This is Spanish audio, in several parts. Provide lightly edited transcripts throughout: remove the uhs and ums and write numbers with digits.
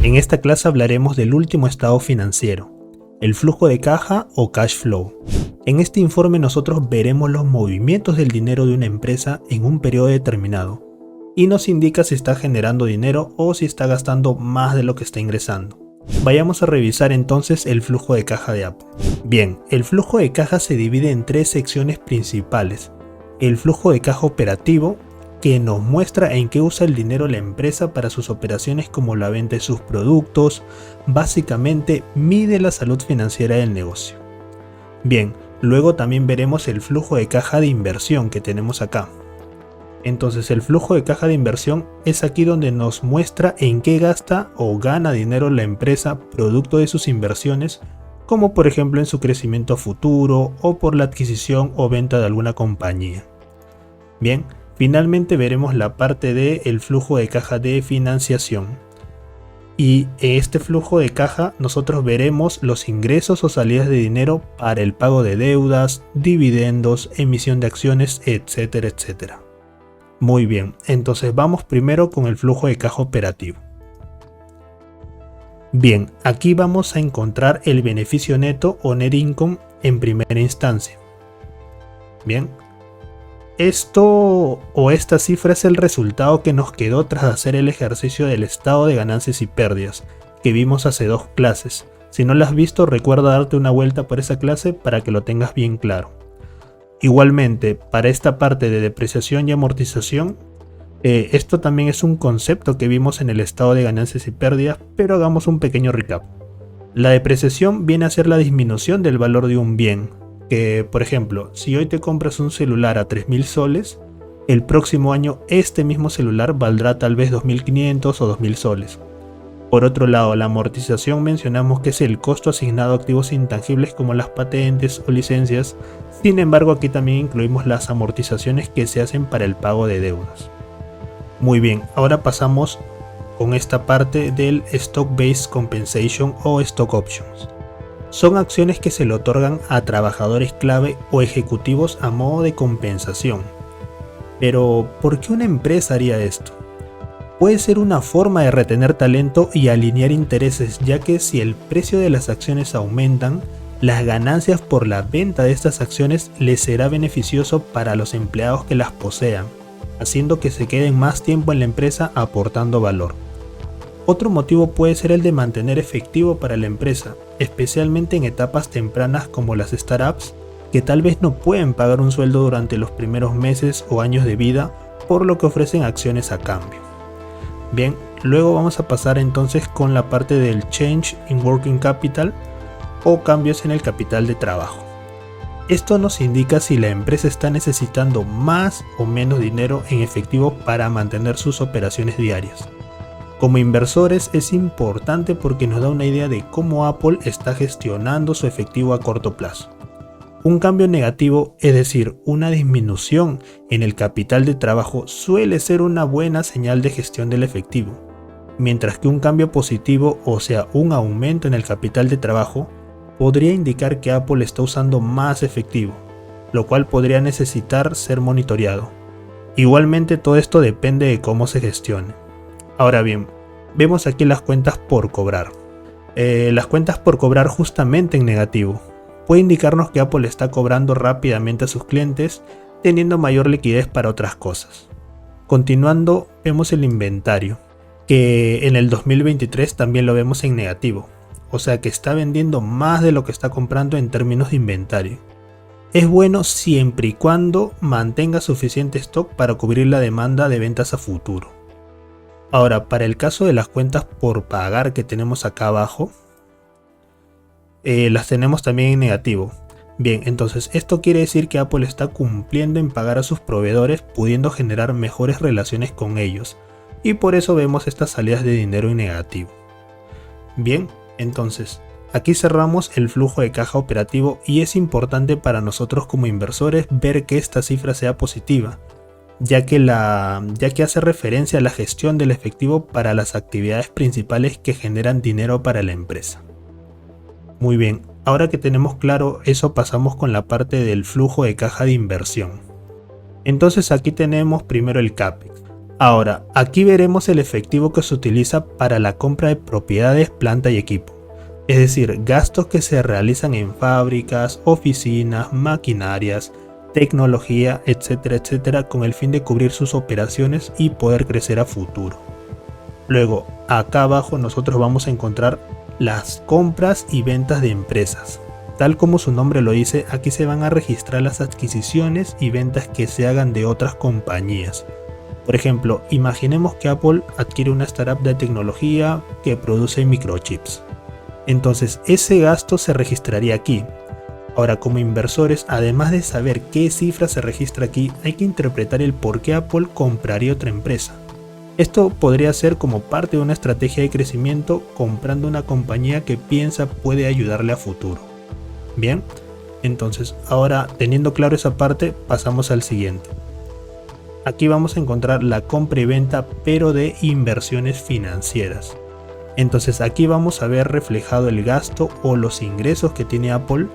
En esta clase hablaremos del último estado financiero, el flujo de caja o cash flow. En este informe nosotros veremos los movimientos del dinero de una empresa en un periodo determinado y nos indica si está generando dinero o si está gastando más de lo que está ingresando. Vayamos a revisar entonces el flujo de caja de Apple. Bien, el flujo de caja se divide en tres secciones principales. El flujo de caja operativo, que nos muestra en qué usa el dinero la empresa para sus operaciones como la venta de sus productos. Básicamente mide la salud financiera del negocio. Bien, luego también veremos el flujo de caja de inversión que tenemos acá. Entonces el flujo de caja de inversión es aquí donde nos muestra en qué gasta o gana dinero la empresa producto de sus inversiones, como por ejemplo en su crecimiento futuro o por la adquisición o venta de alguna compañía. Bien, finalmente veremos la parte del flujo de caja de financiación. Y en este flujo de caja nosotros veremos los ingresos o salidas de dinero para el pago de deudas, dividendos, emisión de acciones, etcétera, etcétera. Muy bien, entonces vamos primero con el flujo de caja operativo. Bien, aquí vamos a encontrar el beneficio neto o net income en primera instancia. Bien, esta cifra es el resultado que nos quedó tras hacer el ejercicio del estado de ganancias y pérdidas que vimos hace dos clases. Si no lo has visto, recuerda darte una vuelta por esa clase para que lo tengas bien claro. Igualmente, para esta parte de depreciación y amortización, esto también es un concepto que vimos en el estado de ganancias y pérdidas, pero hagamos un pequeño recap. La depreciación viene a ser la disminución del valor de un bien, que por ejemplo, si hoy te compras un celular a 3.000 soles, el próximo año este mismo celular valdrá tal vez 2.500 o 2.000 soles. Por otro lado, la amortización mencionamos que es el costo asignado a activos intangibles como las patentes o licencias. Sin embargo, aquí también incluimos las amortizaciones que se hacen para el pago de deudas. Muy bien, ahora pasamos con esta parte del Stock-Based Compensation o Stock Options. Son acciones que se le otorgan a trabajadores clave o ejecutivos a modo de compensación. Pero, ¿por qué una empresa haría esto? Puede ser una forma de retener talento y alinear intereses, ya que si el precio de las acciones aumentan, las ganancias por la venta de estas acciones les será beneficioso para los empleados que las posean, haciendo que se queden más tiempo en la empresa aportando valor. Otro motivo puede ser el de mantener efectivo para la empresa, especialmente en etapas tempranas como las startups, que tal vez no pueden pagar un sueldo durante los primeros meses o años de vida, por lo que ofrecen acciones a cambio. Bien, luego vamos a pasar entonces con la parte del Change in Working Capital o cambios en el capital de trabajo. Esto nos indica si la empresa está necesitando más o menos dinero en efectivo para mantener sus operaciones diarias. Como inversores es importante porque nos da una idea de cómo Apple está gestionando su efectivo a corto plazo. Un cambio negativo, es decir, una disminución en el capital de trabajo, suele ser una buena señal de gestión del efectivo, mientras que un cambio positivo, o sea, un aumento en el capital de trabajo, podría indicar que Apple está usando más efectivo, lo cual podría necesitar ser monitoreado. Igualmente todo esto depende de cómo se gestione. Ahora bien, vemos aquí las cuentas por cobrar. Las cuentas por cobrar justamente en negativo puede indicarnos que Apple está cobrando rápidamente a sus clientes, teniendo mayor liquidez para otras cosas. Continuando, vemos el inventario, que en el 2023 también lo vemos en negativo, o sea que está vendiendo más de lo que está comprando en términos de inventario. Es bueno siempre y cuando mantenga suficiente stock para cubrir la demanda de ventas a futuro. Ahora, para el caso de las cuentas por pagar que tenemos acá abajo, las tenemos también en negativo. Bien, entonces esto quiere decir que Apple está cumpliendo en pagar a sus proveedores, pudiendo generar mejores relaciones con ellos, y por eso vemos estas salidas de dinero en negativo. Bien, entonces aquí cerramos el flujo de caja operativo y es importante para nosotros como inversores ver que esta cifra sea positiva, ya que hace referencia a la gestión del efectivo para las actividades principales que generan dinero para la empresa. Muy bien, ahora que tenemos claro eso, pasamos con la parte del flujo de caja de inversión. Entonces aquí tenemos primero el CAPEX. Ahora, aquí veremos el efectivo que se utiliza para la compra de propiedades, planta y equipo. Es decir, gastos que se realizan en fábricas, oficinas, maquinarias, tecnología, etcétera, etcétera, con el fin de cubrir sus operaciones y poder crecer a futuro. Luego, acá abajo nosotros vamos a encontrar las compras y ventas de empresas. Tal como su nombre lo dice, aquí se van a registrar las adquisiciones y ventas que se hagan de otras compañías. Por ejemplo, imaginemos que Apple adquiere una startup de tecnología que produce microchips. Entonces ese gasto se registraría aquí. Ahora, como inversores, además de saber qué cifra se registra aquí, hay que interpretar el por qué Apple compraría otra empresa. Esto podría ser como parte de una estrategia de crecimiento, comprando una compañía que piensa puede ayudarle a futuro. Bien, entonces ahora teniendo claro esa parte, pasamos al siguiente. Aquí vamos a encontrar la compra y venta, pero de inversiones financieras. Entonces aquí vamos a ver reflejado el gasto o los ingresos que tiene Apple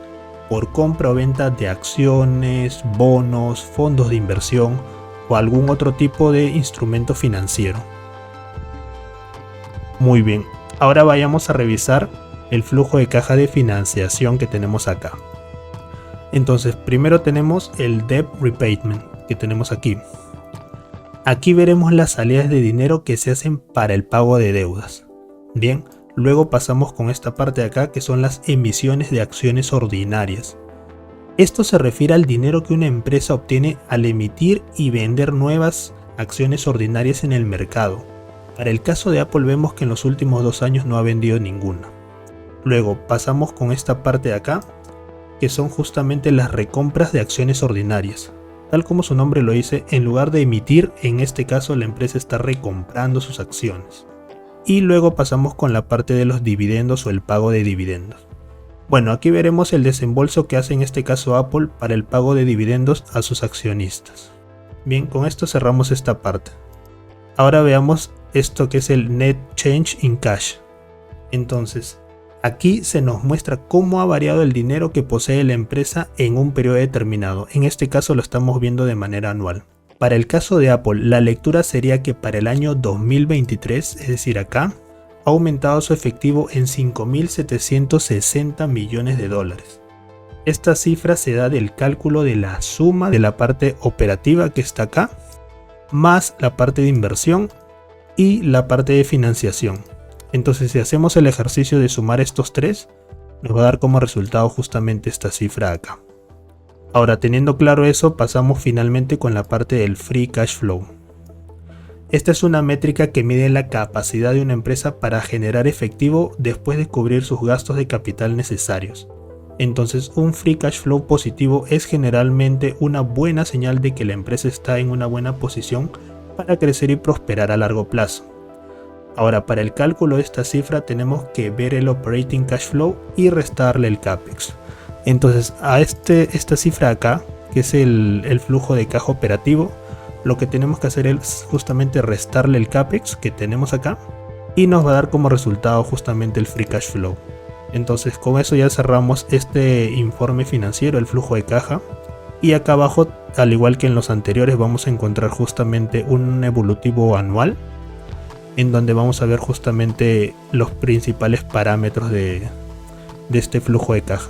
por compra o venta de acciones, bonos, fondos de inversión o algún otro tipo de instrumento financiero. Muy bien, ahora vayamos a revisar el flujo de caja de financiación que tenemos acá. Entonces primero tenemos el debt repayment que tenemos aquí. Aquí veremos las salidas de dinero que se hacen para el pago de deudas. Bien, luego pasamos con esta parte de acá que son las emisiones de acciones ordinarias. Esto se refiere al dinero que una empresa obtiene al emitir y vender nuevas acciones ordinarias en el mercado. Para el caso de Apple vemos que en los últimos 2 años no ha vendido ninguna. Luego pasamos con esta parte de acá, que son justamente las recompras de acciones ordinarias. Tal como su nombre lo dice, en lugar de emitir, en este caso la empresa está recomprando sus acciones. Y luego pasamos con la parte de los dividendos o el pago de dividendos. Bueno, aquí veremos el desembolso que hace en este caso Apple para el pago de dividendos a sus accionistas. Bien, con esto cerramos esta parte. Ahora veamos esto que es el Net Change in Cash. Entonces, aquí se nos muestra cómo ha variado el dinero que posee la empresa en un periodo determinado. En este caso lo estamos viendo de manera anual. Para el caso de Apple, la lectura sería que para el año 2023, es decir acá, ha aumentado su efectivo en 5.760 millones de dólares. Esta cifra se da del cálculo de la suma de la parte operativa que está acá, más la parte de inversión y la parte de financiación. Entonces si hacemos el ejercicio de sumar estos tres, nos va a dar como resultado justamente esta cifra acá. Ahora, teniendo claro eso, pasamos finalmente con la parte del Free Cash Flow. Esta es una métrica que mide la capacidad de una empresa para generar efectivo después de cubrir sus gastos de capital necesarios. Entonces, un Free Cash Flow positivo es generalmente una buena señal de que la empresa está en una buena posición para crecer y prosperar a largo plazo. Ahora, para el cálculo de esta cifra tenemos que ver el Operating Cash Flow y restarle el CAPEX. Entonces a esta cifra acá, que es el flujo de caja operativo, lo que tenemos que hacer es justamente restarle el CAPEX que tenemos acá y nos va a dar como resultado justamente el Free Cash Flow. Entonces con eso ya cerramos este informe financiero, el flujo de caja, y acá abajo, al igual que en los anteriores, vamos a encontrar justamente un evolutivo anual en donde vamos a ver justamente los principales parámetros de este flujo de caja.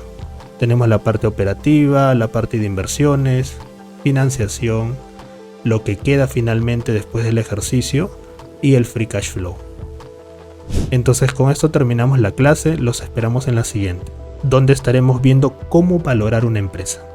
Tenemos la parte operativa, la parte de inversiones, financiación, lo que queda finalmente después del ejercicio y el Free Cash Flow. Entonces con esto terminamos la clase, los esperamos en la siguiente, donde estaremos viendo cómo valorar una empresa.